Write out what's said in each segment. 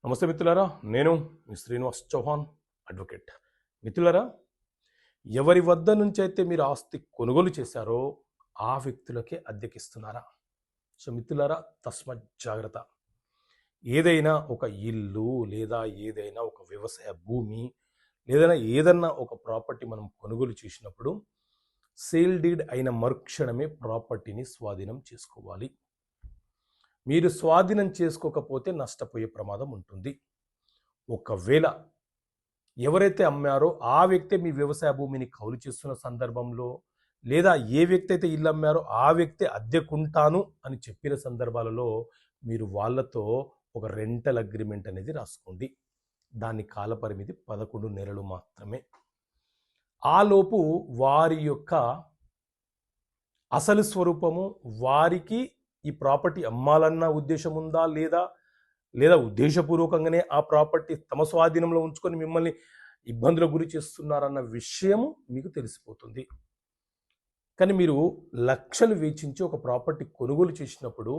నమస్తే మిత్రులారా, నేను మీ శ్రీనివాస్ చౌహాన్ అడ్వకేట్. మిత్రులారా, ఎవరి వద్ద నుంచి అయితే మీరు ఆస్తి కొనుగోలు చేశారో ఆ వ్యక్తులకే అద్దెకిస్తున్నారా? సో మిత్రులారా, తస్మత్ జాగ్రత్త. ఏదైనా ఒక ఇల్లు లేదా ఏదైనా ఒక వ్యవసాయ భూమి ఏదన్నా ఒక ప్రాపర్టీ మనం కొనుగోలు చేసినప్పుడు సేల్ డీడ్ అయిన మరుక్షణమే ప్రాపర్టీని స్వాధీనం చేసుకోవాలి. మీరు స్వాధీనం చేసుకోకపోతే నష్టపోయే ప్రమాదం ఉంటుంది. ఒకవేళ ఎవరైతే అమ్మారో ఆ వ్యక్తే మీ వ్యవసాయ భూమిని కౌలు చేస్తున్న సందర్భంలో, లేదా ఏ వ్యక్తి అయితే ఇల్లు అమ్మారో ఆ వ్యక్తే అద్దెకుంటాను అని చెప్పిన సందర్భాలలో మీరు వాళ్ళతో ఒక రెంటల్ అగ్రిమెంట్ అనేది రాసుకోండి. దాని కాలపరిమితి 11 నెలలు మాత్రమే. ఆలోపు వారి యొక్క అసలు స్వరూపము, వారికి ఈ ప్రాపర్టీ అమ్మాలన్న ఉద్దేశం ఉందా లేదా ఉద్దేశపూర్వకంగానే ఆ ప్రాపర్టీ తమ స్వాధీనంలో ఉంచుకొని మిమ్మల్ని ఇబ్బందులకు గురి చేస్తున్నారన్న విషయము మీకు తెలిసిపోతుంది. కానీ మీరు లక్షలు వెచ్చించి ఒక ప్రాపర్టీ కొనుగోలు చేసినప్పుడు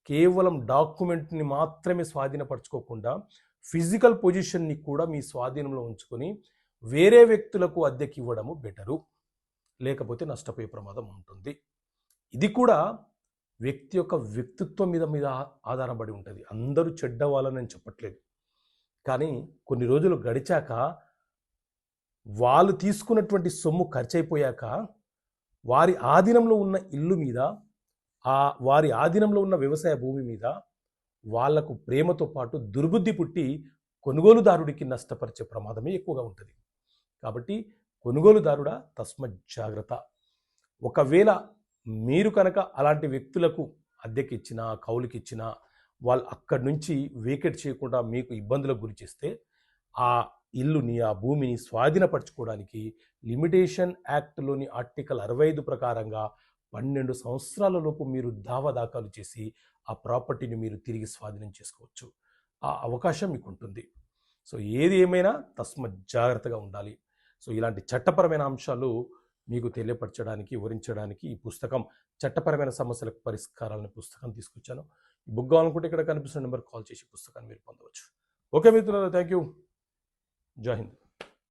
కేవలం డాక్యుమెంట్ని మాత్రమే స్వాధీనపరచుకోకుండా ఫిజికల్ పొజిషన్ని కూడా మీ స్వాధీనంలో ఉంచుకొని వేరే వ్యక్తులకు అద్దెకి ఇవ్వడము బెటరు. లేకపోతే నష్టపోయే ప్రమాదం ఉంటుంది. ఇది కూడా వ్యక్తి యొక్క వ్యక్తిత్వం మీద ఆధారపడి ఉంటుంది. అందరూ చెడ్డవాళ్ళని నేను చెప్పట్లేదు, కానీ కొన్ని రోజులు గడిచాక వాళ్ళు తీసుకున్నటువంటి సొమ్ము ఖర్చయిపోయాక వారి ఆధీనంలో ఉన్న ఇల్లు మీద, వారి ఆధీనంలో ఉన్న వ్యవసాయ భూమి మీద వాళ్లకు ప్రేమతో పాటు దుర్బుద్ధి పుట్టి కొనుగోలుదారుడికి నష్టపరిచే ప్రమాదమే ఎక్కువగా ఉంటుంది. కాబట్టి కొనుగోలుదారుడా తస్మత్ జాగ్రత్త. ఒకవేళ మీరు కనుక అలాంటి వ్యక్తులకు అద్దెకిచ్చినా కౌలుకిచ్చినా వాళ్ళు అక్కడి నుంచి వేకెట్ చేయకుండా మీకు ఇబ్బందులకు గురి చేస్తే ఆ ఇల్లుని, ఆ భూమిని స్వాధీనపరచుకోవడానికి లిమిటేషన్ యాక్ట్లోని ఆర్టికల్ 65 ప్రకారంగా 12 సంవత్సరాల లోపు మీరు దాఖలు చేసి ఆ ప్రాపర్టీని మీరు తిరిగి స్వాధీనం చేసుకోవచ్చు. ఆ అవకాశం మీకు ఉంటుంది. సో ఏది ఏమైనా తస్మత్ జాగ్రత్తగా ఉండాలి. సో ఇలాంటి చట్టపరమైన అంశాలు మీకు తెలియపరచడానికి, వివరించడానికి ఈ పుస్తకం చట్టపరమైన సమస్యలకు పరిష్కారాలని పుస్తకం తీసుకొచ్చాను. ఈ బుక్ కావాలనుకుంటే ఇక్కడ కనిపిస్తున్న నెంబర్ కాల్ చేసి పుస్తకాన్ని మీరు పొందవచ్చు. ఓకే మిత్రులారా, థ్యాంక్ యూ. జై హింద్.